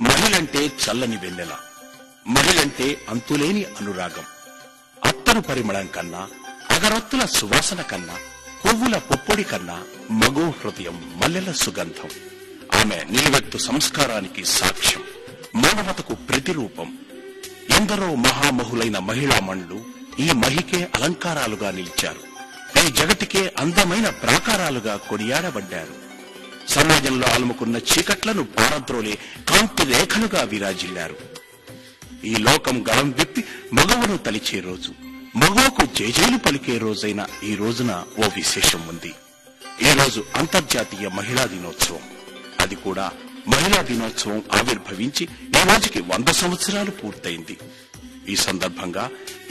మహిళంటే చల్లని వెన్నెల, మహిళంటే అంతులేని అనురాగం. అత్తరు పరిమళం కన్నా, అగరొత్తుల సువాసన కన్నా, పువ్వుల పొప్పొడి కన్నా మగో హృదయం మల్లెల సుగంధం. ఆమె నిలువెత్తు సంస్కారానికి సాక్ష్యం, మానవతకు ప్రతిరూపం. ఎందరో మహామహులైన మహిళామణులు ఈ మహికే అలంకారాలుగా నిలిచారు. ఈ జగతికే అందమైన ప్రాకారాలుగా కొనియాడబడ్డారు. సమాజంలో అలుముకున్న చీకట్లను పారద్రోలే కాంతి రేఖలుగా విరాజిల్లారు. ఈ లోకం గళం విప్పి మగవను తలిచే రోజు, మగవకు జయజయలు పలికే రోజైన ఈ రోజున ఓ విశేషం ఉంది. ఈ రోజు అంతర్జాతీయ మహిళా దినోత్సవం. అది కూడా మహిళా దినోత్సవం ఆవిర్భవించి ఈ రోజుకి 100 సంవత్సరాలు పూర్తయింది. ఈ సందర్భంగా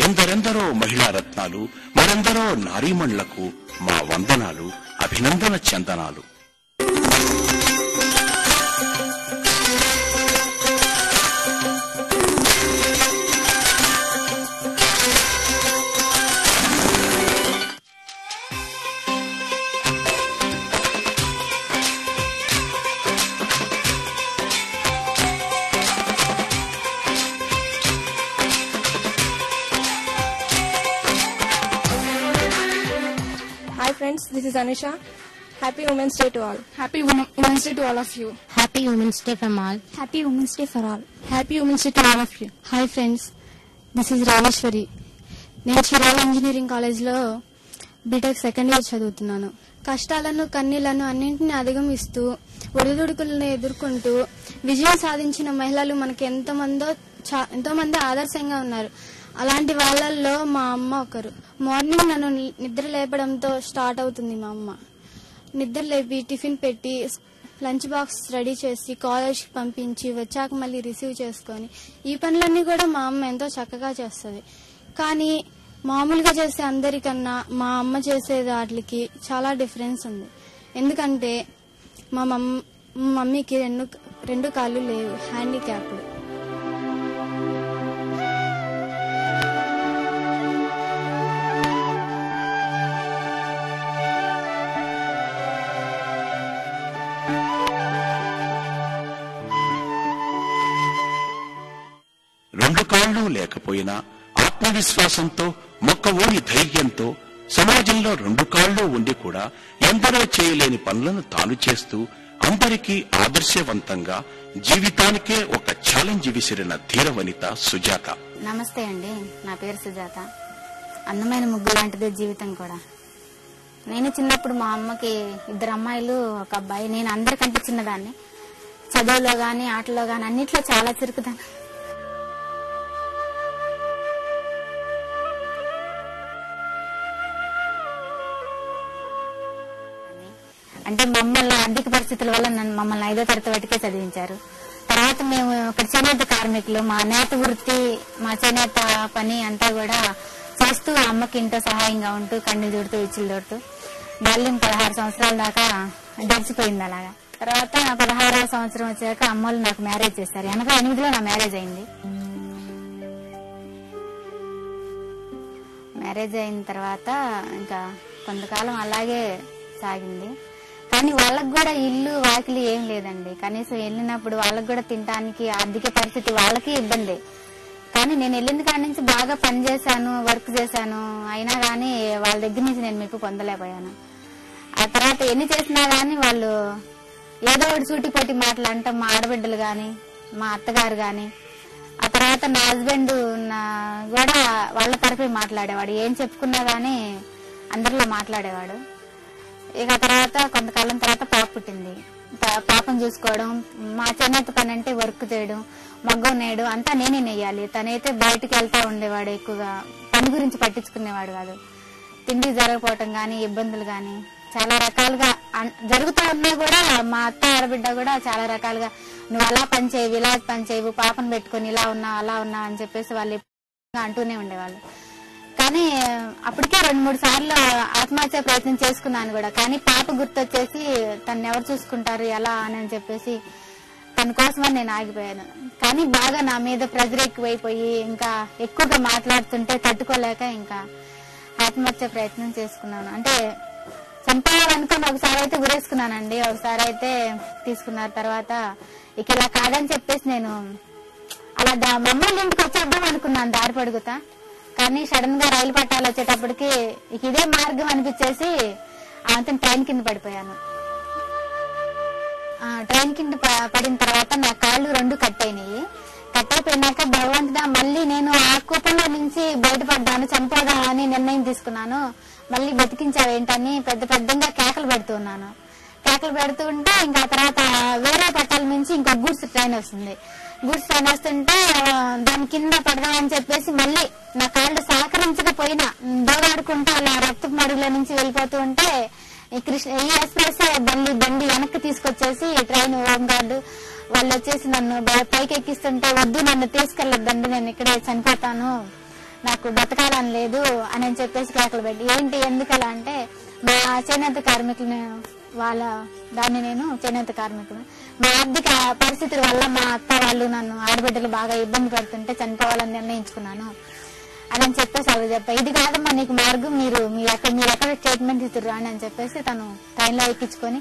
ఎందరెందరో మహిళా రత్నాలు, మరెందరో నారీమణులకు మా వందనాలు, అభినందన చందనాలు. Hi friends, this is Anisha. Happy Women's Day to all. Happy Women's Day to all of you. Happy Women's Day from all. Happy Women's Day for all. Happy Women's Day to all of you. Hi friends, this is Raveshwari. నేను Chirala engineering కాలేజ్లో BTech second year చదువుతున్నాను. కష్టాలను కన్నీళ్లను అన్నింటినీ అధిగమిస్తూ ఒడిదుడుకులను ఎదుర్కొంటూ విజయం సాధించిన మహిళలు మనకి ఎంతో మంది ఆదర్శంగా ఉన్నారు. అలాంటి వాళ్ళల్లో మా అమ్మ ఒకరు. మార్నింగ్ నన్ను నిద్ర లేపడంతో స్టార్ట్ అవుతుంది. మా అమ్మ నిద్ర లేపి టిఫిన్ పెట్టి లంచ్ బాక్స్ రెడీ చేసి కాలేజ్కి పంపించి వచ్చాక మళ్ళీ రిసీవ్ చేసుకొని ఈ పనులన్నీ కూడా మా అమ్మ ఎంతో చక్కగా చేస్తుంది. కానీ మామూలుగా చేసే అందరికన్నా మా అమ్మ చేసే వాటికి చాలా డిఫరెన్స్ ఉంది. ఎందుకంటే మా మమ్మీకి రెండు కాళ్ళు లేవు, హ్యాండిక్యాప్డ్. రెండు కాళ్ళు లేకపోయినా ఆత్మవిశ్వాసంతో, మొక్కవోని ధైర్యంతో, సమాజంలో రెండు కాళ్ళు ఉండి కూడా ఎందరో చేయలేని పనులను తాను చేస్తూ అందరికీ ఆదర్శవంతంగా జీవితానికే ఒక ఛాలెంజ్ విసిరిన ధీర వనిత సుజాత. నమస్తే అండి, నా పేరు సుజాత. అందమైన ముగ్గు లాంటిదే జీవితం కూడా. నేను చిన్నప్పుడు మా అమ్మకి 2 అమ్మాయిలు, 1 అబ్బాయి. నేను అందరికంటే చిన్నదాన్ని. చదువులో గాని, ఆటలో గాని అన్నిట్లో చాలా చురుకుదాన్ని. అంటే మమ్మల్ని ఆర్థిక పరిస్థితుల వల్ల మమ్మల్ని 5వ తరగతి వరకే చదివించారు. తర్వాత మేము ఇక్కడ చేనేత కార్మికులు, మా నేత వృత్తి, మా చేనేత పని అంతా కూడా చేస్తూ అమ్మకి ఇంట్లో సహాయంగా ఉంటూ కన్నీళ్ళు దూడుతూ ఇచ్చులు దూడుతూ బాల్యం 16 సంవత్సరాల దాకా గడిచిపోయింది. అలాగా తర్వాత 16వ సంవత్సరం వచ్చాక అమ్మోళ్ళు నాకు మ్యారేజ్ చేశారు. 88లో నా మ్యారేజ్ అయింది. మ్యారేజ్ అయిన తర్వాత ఇంకా కొంతకాలం అలాగే సాగింది. కానీ వాళ్ళకు కూడా ఇల్లు వాకిలి ఏం లేదండి. కనీసం వెళ్ళినప్పుడు వాళ్ళకు కూడా తినడానికి ఆర్థిక పరిస్థితి వాళ్ళకి ఇబ్బంది. కానీ నేను వెళ్ళిన కాడి నుంచి బాగా పని చేశాను, వర్క్ చేశాను. అయినా కానీ వాళ్ళ దగ్గర నుంచి నేను మెప్పు పొందలేకపోయాను. ఆ తర్వాత ఎన్ని చేసినా గానీ వాళ్ళు ఏదో ఒకటి సూటిపోటి మాటలు అంటాం. మా ఆడబిడ్డలు గాని, మా అత్తగారు గాని, ఆ తర్వాత నా హస్బెండ్ కూడా వాళ్ళ తరఫే మాట్లాడేవాడు. ఏం చెప్పుకున్నా గానీ అందరిలో మాట్లాడేవాడు. ఇక తర్వాత కొంతకాలం తర్వాత పాప పుట్టింది. పాపం చూసుకోవడం, మా చేనేత పని అంటే వర్క్ చేయడం, మగ్గం నేయడం అంతా నేనే నెయ్యాలి. తనైతే బయటకు వెళ్తా ఉండేవాడు. ఎక్కువగా పని గురించి పట్టించుకునేవాడు కాదు. తిండి జరగకపోవటం గాని, ఇబ్బందులు గాని చాలా రకాలుగా జరుగుతూ ఉన్నా కూడా మా అత్త ఆడబిడ్డ కూడా చాలా రకాలుగా నువ్వు అలా పని చేయవు, ఇలా పని చేయవు, పాపను పెట్టుకుని ఇలా ఉన్నా అలా ఉన్నా అని చెప్పేసి వాళ్ళు అంటూనే ఉండేవాళ్ళు. కానీ అప్పటికే 2-3 సార్లు ఆత్మహత్య ప్రయత్నం చేసుకున్నాను కూడా. కానీ పాప గుర్తొచ్చేసి తను ఎవరు చూసుకుంటారు ఎలా అని చెప్పేసి తన కోసమని నేను ఆగిపోయాను. కానీ బాగా నా మీద ప్రెజర్ ఎక్కువైపోయి ఇంకా ఎక్కువగా మాట్లాడుతుంటే తట్టుకోలేక ఇంకా ఆత్మహత్య ప్రయత్నం చేసుకున్నాను. అంటే చంపేయాలనుకుని ఒకసారి అయితే గురేసుకున్నానండి. ఒకసారి అయితే తీసుకున్నారు. తర్వాత ఇక ఇలా కాదని చెప్పేసి నేను అలా మమ్మల్ని ఇంటికి వచ్చేద్దాం అనుకున్నాను దారి పడుగుతా. కానీ సడన్ గా రైలు పట్టాలు వచ్చేటప్పటికి ఇక ఇదే మార్గం అనిపించేసి అంత ట్రైన్ కింద పడిపోయాను. ట్రైన్ కింద పడిన తర్వాత నా కాళ్ళు 2 కట్టయినాయి. కట్టయిపోయినాక భగవంతుడా మళ్ళీ నేను ఆ కూపంలో నుంచి బయటపడ్డాను, చంపేదామని నిర్ణయం తీసుకున్నాను. మళ్ళీ బతికించావేంటని పెద్దగా కేకలు పెడుతూ ఉన్నాను. కేకలు పెడుతూ ఉంటే ఇంకా తర్వాత వేరే పట్టాల నుంచి ఇంకో గూడ్స్ ట్రైన్ వస్తుంది. గూడ్స్ ట్రైన్ వస్తుంటే దాని కింద పడదామని చెప్పేసి మళ్ళీ నా కాళ్ళు సహకరించకపోయినా దోగాడుకుంటూ అలా రక్తపు మడుగుల నుంచి వెళ్ళిపోతూ ఉంటే ఈ ఎక్స్ప్రెస్ బండి వెనక్కి తీసుకొచ్చేసి ట్రైన్ హోమ్ గార్డు వాళ్ళు వచ్చేసి నన్ను పైకి ఎక్కిస్తుంటే వద్దు నన్ను తీసుకెళ్లొద్దండి, నేను ఇక్కడే చనిపోతాను, నాకు బతకాలని లేదు అని చెప్పేసి కేకలు పెట్టి ఏంటి ఎందుకలా అంటే మా చేనేత కార్మికులు వాళ్ళ దాన్ని నేను చేనేత కార్మికులు మా ఆర్థిక పరిస్థితుల వల్ల మా అత్త వాళ్ళు నన్ను ఆడబిడ్డలు బాగా ఇబ్బంది పెడుతుంటే చనిపోవాలని నిర్ణయించుకున్నాను అని చెప్పేసి అవి చెప్పా. ఇది కాదమ్మా నీకు మార్గం, మీరు ఎక్కడ స్టేట్మెంట్ ఇస్తుర్రు అని చెప్పేసి తను ట్రైన్ లో ఎక్కించుకొని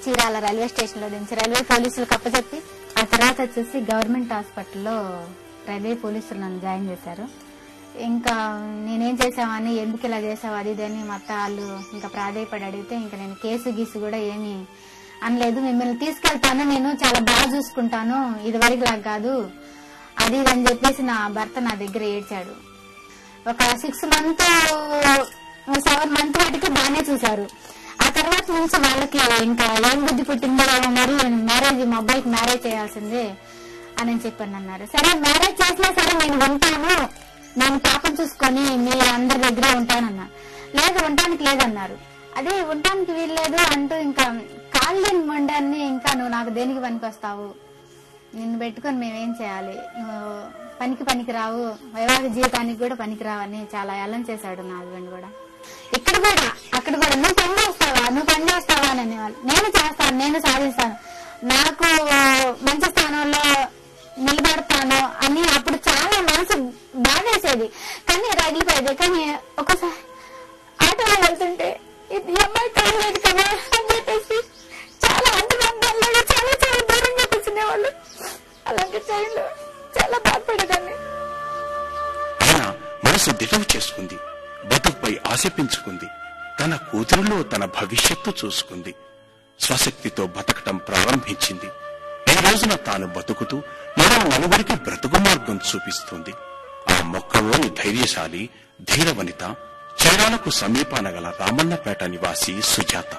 చీరాల రైల్వే స్టేషన్ లో దించి రైల్వే పోలీసులకు అప్పచెప్పి ఆ తర్వాత వచ్చేసి గవర్నమెంట్ హాస్పిటల్లో రైల్వే పోలీసులు నన్ను జాయిన్ చేశారు. ఇంకా నేనేం చేసామని ఎందుకు ఇలా చేసావు అది ఇదని మా అత్త వాళ్ళు ఇంకా ప్రాధేయపడి అడిగితే ఇంకా నేను కేసు గీసు కూడా ఏమి అనలేదు. మిమ్మల్ని తీసుకెళ్తాను, నేను చాలా బాగా చూసుకుంటాను, ఇది వరకు లాగా కాదు అది అని చెప్పేసి నా భర్త నా దగ్గర ఏడ్చాడు. ఒక 6 months 7 months వాటికి బాగానే చూశారు. ఆ తర్వాత నుంచి వాళ్ళకి ఇంకా ఏం బుద్ధి పుట్టిందో మరి మ్యారేజ్ మా అబ్బాయికి మ్యారేజ్ చేయాల్సిందే అని చెప్పని అన్నారు. సరే మ్యారేజ్ చేసినా సరే నేను ఉంటాను, నేను పాపం చూసుకొని మీ అందరి దగ్గర ఉంటానన్నా. లేదు ఉండటానికి లేదన్నారు. అదే ఉండటానికి వీల్లేదు అంటూ ఇంకా కాళ్ళు మొండాన్ని ఇంకా నువ్వు నాకు దేనికి పనికి వస్తావు, నిన్ను పెట్టుకొని మేమేం చేయాలి, నువ్వు పనికి రావు, వైవాహిక జీవితానికి కూడా పనికి రావని చాలా ఏలం చేశాడు నా హస్బెండ్ కూడా. ఇక్కడ కూడా అక్కడ కూడా నువ్వు పని చేస్తావా అని అనేవాళ్ళు. నేను చేస్తాను, నేను సాధిస్తాను, నాకు మంచి స్థానంలో నిలబడతాను అని అప్పుడు చాలా మనసు బాధేసేది. కానీ రగిలిపోయేది. కానీ ఒక్కోసారి ఆటోలో వెళ్తుంటే ఇది అమ్మాయి కాలేదు కదా అని చెప్పేసి చాలా అంటున్నాళ్ళు చాలా చాలా దూరంగా కూర్చునేవాళ్ళు. అలాంటి టైంలో చాలా బాధపడేదాన్ని. ఆయన మనసు దిటం చేసుకుంది, బతుకుపై ఆశ పెంచుకుంది, తన కూతురులో తన భవిష్యత్తు చూసుకుంది, స్వశక్తితో బతకటం ప్రారంభించింది. ఈ రోజున తాను బతుకుతూ మరో నలుగురికి బ్రతుకు మార్గం చూపిస్తుంది. ఆ మొక్కలోని ధైర్యశాలి ధీర వనిత చీరాలకు సమీపాన గల రామన్నపేట నివాసి సుజాత.